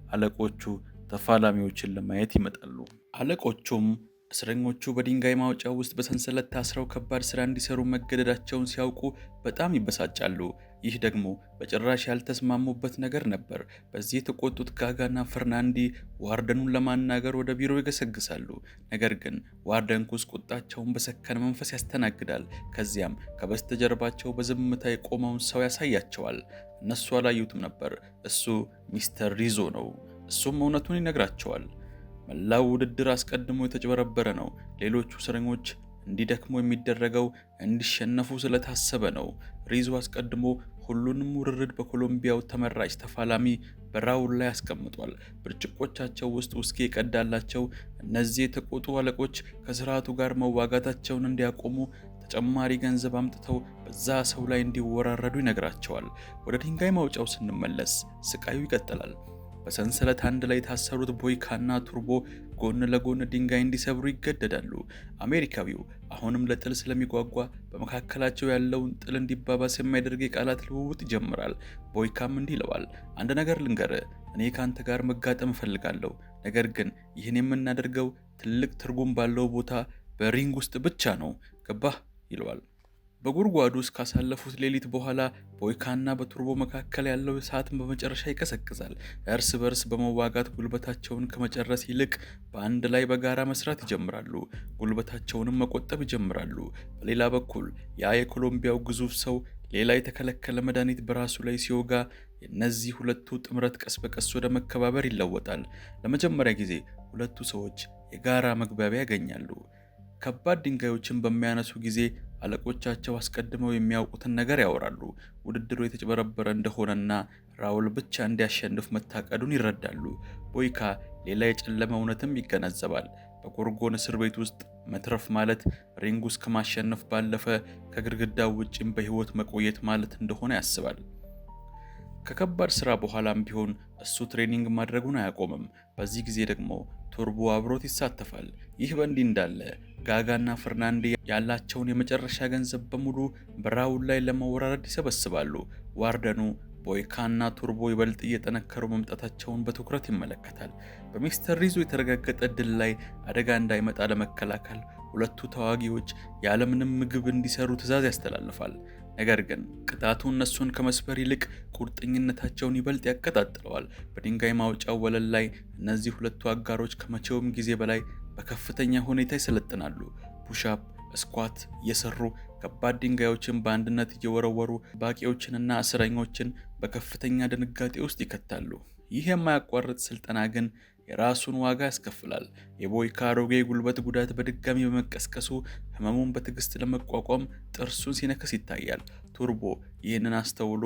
አለቆቹ ተፋላሚዎችን ለማየት ይመጣሉ። አለቆቹም እስረኞቹ በድንጋይ ማውጫው ውስጥ በሰንሰለት ታስረው ከባድ ስራ እንዲሰሩ መገደዳቸውን ሲያውቁ በጣም ይበሳጫሉ። ይህ ደግሞ በጭራሽ ያልተስማሙበት ነገር ነበር። በዚህ የተቆጡት ጋጋና ፈርናንዲ ዋርደኑን ለማናገር ወደ ቢሮ ይገሰግሳሉ። ነገር ግን ዋርደንኩስ ቁጣቸውን በሰከነ መንፈስ ያስተናግዳል። ከዚያም ከበስተጀርባቸው በዝምታ የቆመውን ሰው ያሳያቸዋል። እነሱ አላዩትም ነበር። እሱ ሚስተር ሪዞ ነው። እሱም እውነቱን ይነግራቸዋል። መላው ውድድር አስቀድሞ የተጭበረበረ ነው። ሌሎቹ እስረኞች እንዲደክሙ የሚደረገው እንዲሸነፉ ስለታሰበ ነው። ሪዞ አስቀድሞ ሁሉንም ውርርድ በኮሎምቢያው ተመራጭ ተፋላሚ በራውል ላይ አስቀምጧል። ብርጭቆቻቸው ውስጥ ውስኪ የቀዳላቸው እነዚህ የተቆጡ አለቆች ከስርዓቱ ጋር መዋጋታቸውን እንዲያቆሙ ተጨማሪ ገንዘብ አምጥተው በዛ ሰው ላይ እንዲወራረዱ ይነግራቸዋል። ወደ ድንጋይ ማውጫው ስንመለስ ስቃዩ ይቀጥላል። በሰንሰለት አንድ ላይ የታሰሩት ቦይካና ቱርቦ ጎን ለጎን ድንጋይ እንዲሰብሩ ይገደዳሉ። አሜሪካዊው አሁንም ለጥል ስለሚጓጓ በመካከላቸው ያለውን ጥል እንዲባባስ የሚያደርግ የቃላት ልውውጥ ይጀምራል። ቦይካም እንዲህ ይለዋል፣ አንድ ነገር ልንገርህ፣ እኔ ካንተ ጋር መጋጠም እፈልጋለሁ። ነገር ግን ይህን የምናደርገው ትልቅ ትርጉም ባለው ቦታ በሪንግ ውስጥ ብቻ ነው። ገባህ? ይለዋል። በጉድጓዱ ውስጥ ካሳለፉት ሌሊት በኋላ ቦይካና በቱርቦ መካከል ያለው እሳት በመጨረሻ ይቀሰቅሳል። እርስ በርስ በመዋጋት ጉልበታቸውን ከመጨረስ ይልቅ በአንድ ላይ በጋራ መስራት ይጀምራሉ። ጉልበታቸውንም መቆጠብ ይጀምራሉ። በሌላ በኩል ያ የኮሎምቢያው ግዙፍ ሰው ሌላ የተከለከለ መድኃኒት በራሱ ላይ ሲወጋ የእነዚህ ሁለቱ ጥምረት ቀስ በቀስ ወደ መከባበር ይለወጣል። ለመጀመሪያ ጊዜ ሁለቱ ሰዎች የጋራ መግባቢያ ያገኛሉ። ከባድ ድንጋዮችን በሚያነሱ ጊዜ አለቆቻቸው አስቀድመው የሚያውቁትን ነገር ያወራሉ። ውድድሩ የተጭበረበረ እንደሆነና ራውል ብቻ እንዲያሸንፍ መታቀዱን ይረዳሉ። ቦይካ ሌላ የጨለመ እውነትም ይገነዘባል። በጎርጎን እስር ቤት ውስጥ መትረፍ ማለት ሪንግ ውስጥ ከማሸነፍ ባለፈ ከግድግዳው ውጭም በህይወት መቆየት ማለት እንደሆነ ያስባል። ከከባድ ስራ በኋላም ቢሆን እሱ ትሬኒንግ ማድረጉን አያቆምም። በዚህ ጊዜ ደግሞ ቱርቦ አብሮት ይሳተፋል። ይህ በእንዲህ እንዳለ ጋጋና ፈርናንዴ ያላቸውን የመጨረሻ ገንዘብ በሙሉ በራውል ላይ ለመወራረድ ይሰበስባሉ። ዋርደኑ ቦይካና ቱርቦ ይበልጥ እየጠነከሩ መምጣታቸውን በትኩረት ይመለከታል። በሚስተር ሪዞ የተረጋገጠ ድል ላይ አደጋ እንዳይመጣ ለመከላከል ሁለቱ ተዋጊዎች ያለምንም ምግብ እንዲሰሩ ትዕዛዝ ያስተላልፋል። ነገር ግን ቅጣቱ እነሱን ከመስበር ይልቅ ቁርጠኝነታቸውን ይበልጥ ያቀጣጥለዋል። በድንጋይ ማውጫው ወለል ላይ እነዚህ ሁለቱ አጋሮች ከመቼውም ጊዜ በላይ በከፍተኛ ሁኔታ ይሰለጥናሉ። ፑሽአፕ፣ ስኳት እየሰሩ ከባድ ድንጋዮችን በአንድነት እየወረወሩ ባቂዎችንና እስረኞችን በከፍተኛ ድንጋጤ ውስጥ ይከታሉ። ይህ የማያቋርጥ ስልጠና ግን የራሱን ዋጋ ያስከፍላል። የቦይካ አሮጌ ጉልበት ጉዳት በድጋሚ በመቀስቀሱ ህመሙን በትዕግስት ለመቋቋም ጥርሱን ሲነክስ ይታያል። ቱርቦ ይህንን አስተውሎ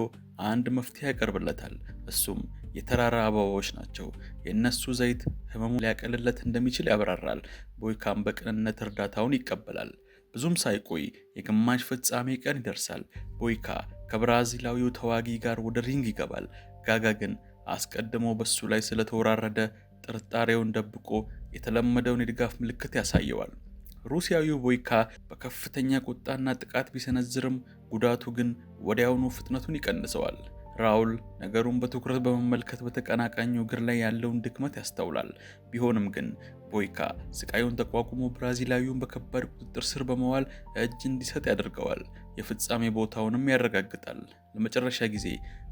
አንድ መፍትሄ ያቀርብለታል። እሱም የተራራ አበባዎች ናቸው። የእነሱ ዘይት ህመሙን ሊያቀልለት እንደሚችል ያብራራል። ቦይካም በቅንነት እርዳታውን ይቀበላል። ብዙም ሳይቆይ የግማሽ ፍጻሜ ቀን ይደርሳል። ቦይካ ከብራዚላዊው ተዋጊ ጋር ወደ ሪንግ ይገባል። ጋጋ ግን አስቀድሞ በሱ ላይ ስለተወራረደ ጥርጣሬውን ደብቆ የተለመደውን የድጋፍ ምልክት ያሳየዋል። ሩሲያዊው ቦይካ በከፍተኛ ቁጣና ጥቃት ቢሰነዝርም ጉዳቱ ግን ወዲያውኑ ፍጥነቱን ይቀንሰዋል። ራውል ነገሩን በትኩረት በመመልከት በተቀናቃኙ እግር ላይ ያለውን ድክመት ያስተውላል። ቢሆንም ግን ቦይካ ስቃዩን ተቋቁሞ ብራዚላዊውን በከባድ ቁጥጥር ስር በመዋል እጅ እንዲሰጥ ያደርገዋል። የፍጻሜ ቦታውንም ያረጋግጣል። ለመጨረሻ ጊዜ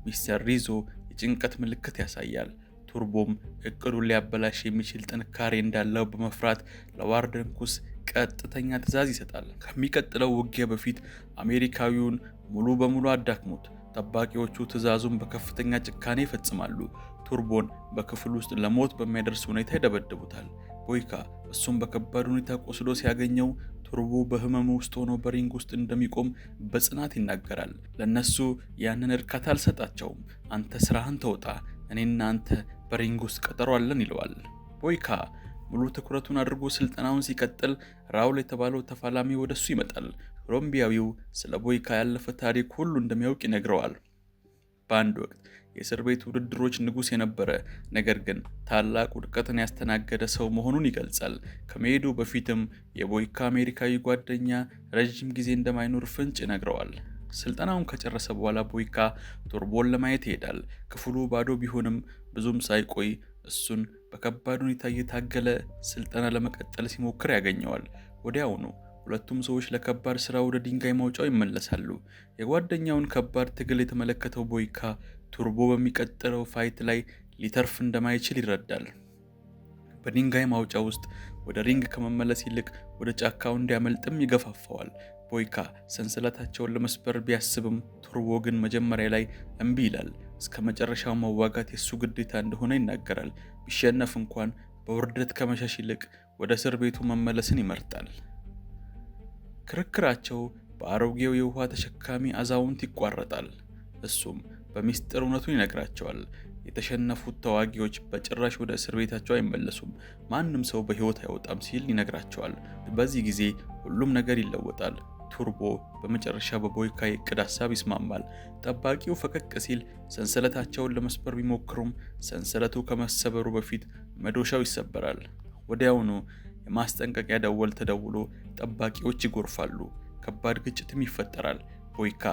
ሚስተር ሪዞ የጭንቀት ምልክት ያሳያል። ቱርቦም እቅዱን ሊያበላሽ የሚችል ጥንካሬ እንዳለው በመፍራት ለዋርደንኩስ ቀጥተኛ ትዕዛዝ ይሰጣል። ከሚቀጥለው ውጊያ በፊት አሜሪካዊውን ሙሉ በሙሉ አዳክሙት። ጠባቂዎቹ ትዕዛዙን በከፍተኛ ጭካኔ ይፈጽማሉ። ቱርቦን በክፍል ውስጥ ለሞት በሚያደርስ ሁኔታ ይደበድቡታል። ቦይካ እሱም በከባድ ሁኔታ ቆስሎ ሲያገኘው ቱርቦ በህመሙ ውስጥ ሆኖ በሪንግ ውስጥ እንደሚቆም በጽናት ይናገራል። ለነሱ ያንን እርካታ አልሰጣቸውም። አንተ ስራህን ተወጣ፣ እኔና አንተ በሪንግ ውስጥ ቀጠሮ አለን ይለዋል። ቦይካ ሙሉ ትኩረቱን አድርጎ ስልጠናውን ሲቀጥል ራውል የተባለው ተፋላሚ ወደሱ ይመጣል። ኮሎምቢያዊው ስለ ቦይካ ያለፈ ታሪክ ሁሉ እንደሚያውቅ ይነግረዋል። በአንድ ወቅት የእስር ቤት ውድድሮች ንጉስ የነበረ ነገር ግን ታላቅ ውድቀትን ያስተናገደ ሰው መሆኑን ይገልጻል። ከመሄዱ በፊትም የቦይካ አሜሪካዊ ጓደኛ ረጅም ጊዜ እንደማይኖር ፍንጭ ይነግረዋል። ስልጠናውን ከጨረሰ በኋላ ቦይካ ቱርቦን ለማየት ይሄዳል። ክፍሉ ባዶ ቢሆንም ብዙም ሳይቆይ እሱን በከባድ ሁኔታ እየታገለ ስልጠና ለመቀጠል ሲሞክር ያገኘዋል። ወዲያውኑ ሁለቱም ሰዎች ለከባድ ስራ ወደ ድንጋይ ማውጫው ይመለሳሉ። የጓደኛውን ከባድ ትግል የተመለከተው ቦይካ ቱርቦ በሚቀጥለው ፋይት ላይ ሊተርፍ እንደማይችል ይረዳል። በድንጋይ ማውጫ ውስጥ ወደ ሪንግ ከመመለስ ይልቅ ወደ ጫካው እንዲያመልጥም ይገፋፋዋል። ቦይካ ሰንሰለታቸውን ለመስበር ቢያስብም ቱርቦ ግን መጀመሪያ ላይ እምቢ ይላል። እስከ መጨረሻው መዋጋት የሱ ግዴታ እንደሆነ ይናገራል። ቢሸነፍ እንኳን በውርደት ከመሸሽ ይልቅ ወደ እስር ቤቱ መመለስን ይመርጣል። ክርክራቸው በአሮጌው የውሃ ተሸካሚ አዛውንት ይቋረጣል። እሱም በሚስጥር እውነቱን ይነግራቸዋል። የተሸነፉት ተዋጊዎች በጭራሽ ወደ እስር ቤታቸው አይመለሱም፣ ማንም ሰው በሕይወት አይወጣም ሲል ይነግራቸዋል። በዚህ ጊዜ ሁሉም ነገር ይለወጣል። ቱርቦ በመጨረሻ በቦይካ የዕቅድ ሐሳብ ይስማማል። ጠባቂው ፈቀቅ ሲል ሰንሰለታቸውን ለመስበር ቢሞክሩም ሰንሰለቱ ከመሰበሩ በፊት መዶሻው ይሰበራል። ወዲያውኑ የማስጠንቀቂያ ደወል ተደውሎ ጠባቂዎች ይጎርፋሉ። ከባድ ግጭትም ይፈጠራል። ቦይካ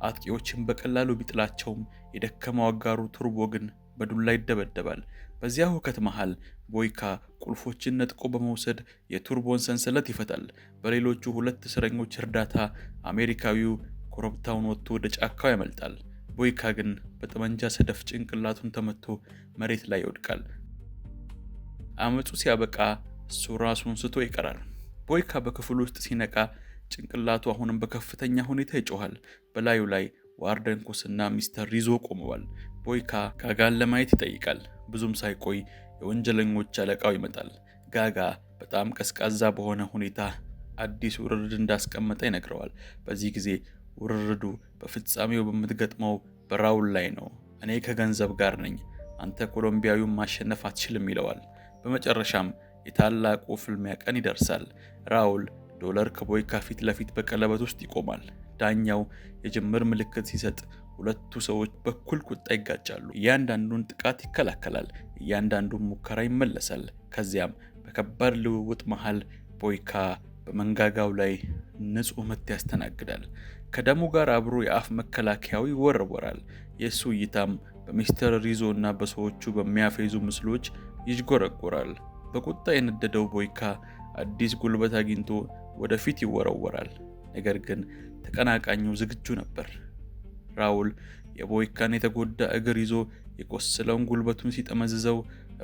አጥቂዎችን በቀላሉ ቢጥላቸውም የደከመው አጋሩ ቱርቦ ግን በዱላ ይደበደባል። በዚያ ሁከት መሃል ቦይካ ቁልፎችን ነጥቆ በመውሰድ የቱርቦን ሰንሰለት ይፈታል። በሌሎቹ ሁለት እስረኞች እርዳታ አሜሪካዊው ኮረብታውን ወጥቶ ወደ ጫካው ያመልጣል። ቦይካ ግን በጠመንጃ ሰደፍ ጭንቅላቱን ተመቶ መሬት ላይ ይወድቃል። አመጹ ሲያበቃ እሱ ራሱን ስቶ ይቀራል። ቦይካ በክፍሉ ውስጥ ሲነቃ ጭንቅላቱ አሁንም በከፍተኛ ሁኔታ ይጮሃል። በላዩ ላይ ዋርደን ኮስና ሚስተር ሪዞ ቆመዋል። ቦይካ ጋጋን ለማየት ይጠይቃል። ብዙም ሳይቆይ የወንጀለኞች አለቃው ይመጣል። ጋጋ በጣም ቀዝቃዛ በሆነ ሁኔታ አዲስ ውርርድ እንዳስቀመጠ ይነግረዋል። በዚህ ጊዜ ውርርዱ በፍጻሜው በምትገጥመው በራውል ላይ ነው። እኔ ከገንዘብ ጋር ነኝ፣ አንተ ኮሎምቢያዊውን ማሸነፍ አትችልም ይለዋል። በመጨረሻም የታላቁ ፍልሚያ ቀን ይደርሳል። ራውል ዶላር ከቦይካ ፊት ለፊት በቀለበት ውስጥ ይቆማል። ዳኛው የጅምር ምልክት ሲሰጥ ሁለቱ ሰዎች በኩል ቁጣ ይጋጫሉ። እያንዳንዱን ጥቃት ይከላከላል፣ እያንዳንዱን ሙከራ ይመለሳል። ከዚያም በከባድ ልውውጥ መሃል ቦይካ በመንጋጋው ላይ ንጹህ ምት ያስተናግዳል። ከደሙ ጋር አብሮ የአፍ መከላከያው ይወረወራል። የእሱ እይታም በሚስተር ሪዞ እና በሰዎቹ በሚያፌዙ ምስሎች ይዥጎረጎራል። በቁጣ የነደደው ቦይካ አዲስ ጉልበት አግኝቶ ወደፊት ይወረወራል። ነገር ግን ተቀናቃኙ ዝግጁ ነበር። ራውል የቦይካን የተጎዳ እግር ይዞ የቆሰለውን ጉልበቱን ሲጠመዝዘው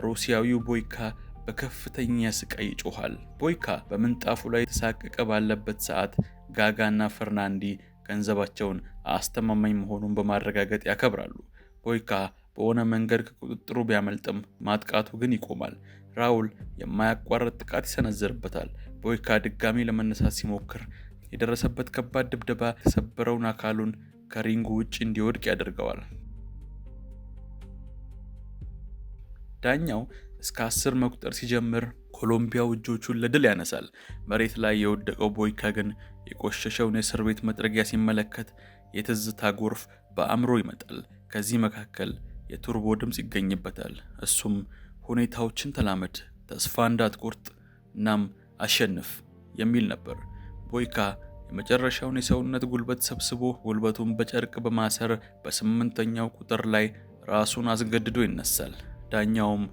ሩሲያዊው ቦይካ በከፍተኛ ስቃይ ይጮሃል። ቦይካ በምንጣፉ ላይ የተሳቀቀ ባለበት ሰዓት ጋጋና ፈርናንዲ ገንዘባቸውን አስተማማኝ መሆኑን በማረጋገጥ ያከብራሉ። ቦይካ በሆነ መንገድ ከቁጥጥሩ ቢያመልጥም ማጥቃቱ ግን ይቆማል። ራውል የማያቋርጥ ጥቃት ይሰነዝርበታል። ቦይካ ድጋሚ ለመነሳት ሲሞክር የደረሰበት ከባድ ድብደባ የተሰበረውን አካሉን ከሪንጉ ውጭ እንዲወድቅ ያደርገዋል። ዳኛው እስከ 10 መቁጠር ሲጀምር ኮሎምቢያው እጆቹን ለድል ያነሳል። መሬት ላይ የወደቀው ቦይካ ግን የቆሸሸውን የእስር ቤት መጥረጊያ ሲመለከት የትዝታ ጎርፍ በአእምሮ ይመጣል። ከዚህ መካከል የቱርቦ ድምፅ ይገኝበታል። እሱም ሁኔታዎችን ተላመድ፣ ተስፋ እንዳትቆርጥ፣ እናም አሸንፍ የሚል ነበር። ቦይካ የመጨረሻውን የሰውነት ጉልበት ሰብስቦ ጉልበቱን በጨርቅ በማሰር በ8ኛው ቁጥር ላይ ራሱን አስገድዶ ይነሳል። ዳኛውም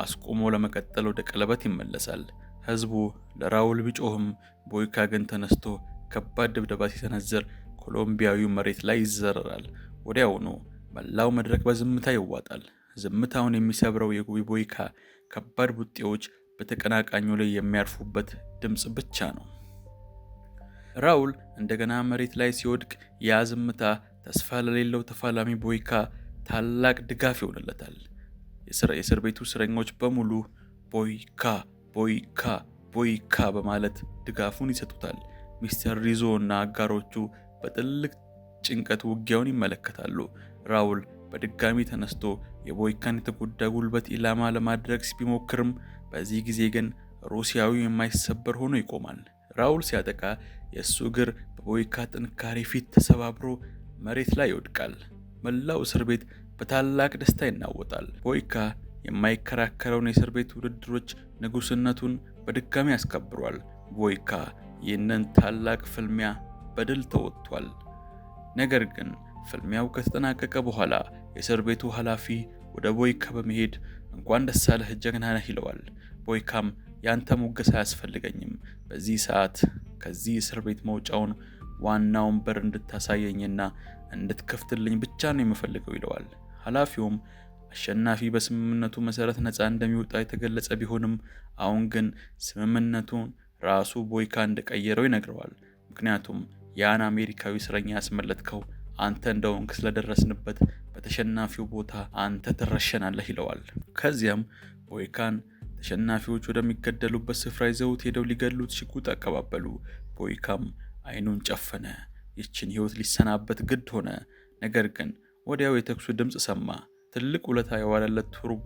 አስቆሞ ለመቀጠል ወደ ቀለበት ይመለሳል። ህዝቡ ለራውል ቢጮህም ቦይካ ግን ተነስቶ ከባድ ድብደባ ሲሰነዝር ኮሎምቢያዊው መሬት ላይ ይዘረራል። ወዲያውኑ መላው መድረክ በዝምታ ይዋጣል። ዝምታውን የሚሰብረው የቦይካ ከባድ ቡጤዎች በተቀናቃኙ ላይ የሚያርፉበት ድምፅ ብቻ ነው። ራውል እንደገና መሬት ላይ ሲወድቅ ያ ዝምታ ተስፋ ለሌለው ተፋላሚ ቦይካ ታላቅ ድጋፍ ይሆንለታል። የእስር ቤቱ እስረኞች በሙሉ ቦይካ ቦይካ ቦይካ በማለት ድጋፉን ይሰጡታል። ሚስተር ሪዞ እና አጋሮቹ በጥልቅ ጭንቀት ውጊያውን ይመለከታሉ። ራውል በድጋሚ ተነስቶ የቦይካን የተጎዳ ጉልበት ኢላማ ለማድረግ ቢሞክርም በዚህ ጊዜ ግን ሩሲያዊው የማይሰበር ሆኖ ይቆማል። ራውል ሲያጠቃ የእሱ እግር በቦይካ ጥንካሬ ፊት ተሰባብሮ መሬት ላይ ይወድቃል። መላው እስር ቤት በታላቅ ደስታ ይናወጣል። ቦይካ የማይከራከረውን የእስር ቤት ውድድሮች ንጉስነቱን በድጋሚ ያስከብሯል። ቦይካ ይህንን ታላቅ ፍልሚያ በድል ተወጥቷል። ነገር ግን ፍልሚያው ከተጠናቀቀ በኋላ የእስር ቤቱ ኃላፊ ወደ ቦይካ በመሄድ እንኳን ደስ አለህ ጀግና ነህ ይለዋል። ቦይካም ያንተ ሙገሳ አያስፈልገኝም፣ በዚህ ሰዓት ከዚህ እስር ቤት መውጫውን ዋናውን በር እንድታሳየኝና እንድትከፍትልኝ ብቻ ነው የምፈልገው ይለዋል። ኃላፊውም አሸናፊ በስምምነቱ መሰረት ነፃ እንደሚወጣ የተገለጸ ቢሆንም አሁን ግን ስምምነቱን ራሱ ቦይካ እንደቀየረው ይነግረዋል። ምክንያቱም ያን አሜሪካዊ እስረኛ ያስመለጥከው አንተ እንደሆንክ ስለደረስንበት በተሸናፊው ቦታ አንተ ትረሸናለህ ይለዋል። ከዚያም ቦይካን ተሸናፊዎች ወደሚገደሉበት ስፍራ ይዘውት ሄደው ሊገሉት ሽጉጥ አቀባበሉ። ቦይካም አይኑን ጨፈነ። ይችን ህይወት ሊሰናበት ግድ ሆነ። ነገር ግን ወዲያው የተኩሱ ድምጽ ሰማ። ትልቅ ውለታ የዋለለት ቱርቦ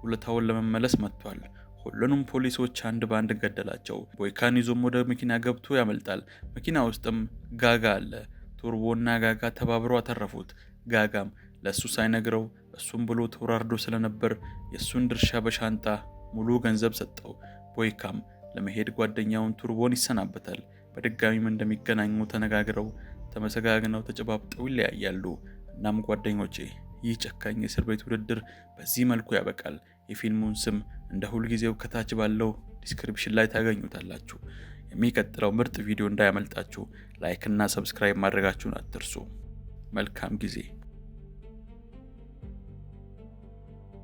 ውለታውን ለመመለስ መጥቷል። ሁሉንም ፖሊሶች አንድ ባንድ ገደላቸው። ቦይካን ይዞም ወደ መኪና ገብቶ ያመልጣል። መኪና ውስጥም ጋጋ አለ። ቱርቦና ጋጋ ተባብረው አተረፉት። ጋጋም ለሱ ሳይነግረው እሱም ብሎ ተወራርዶ ስለነበር የሱን ድርሻ በሻንጣ ሙሉ ገንዘብ ሰጠው። ቦይካም ለመሄድ ጓደኛውን ቱርቦን ይሰናበታል። በድጋሚም እንደሚገናኙ ተነጋግረው ተመሰጋግነው ተጨባብጠው ይለያያሉ። እናም ጓደኞቼ ይህ ጨካኝ የእስር ቤት ውድድር በዚህ መልኩ ያበቃል። የፊልሙን ስም እንደ ሁልጊዜው ከታች ባለው ዲስክሪፕሽን ላይ ታገኙታላችሁ። የሚቀጥለው ምርጥ ቪዲዮ እንዳያመልጣችሁ ላይክ እና ሰብስክራይብ ማድረጋችሁን አትርሱ። መልካም ጊዜ።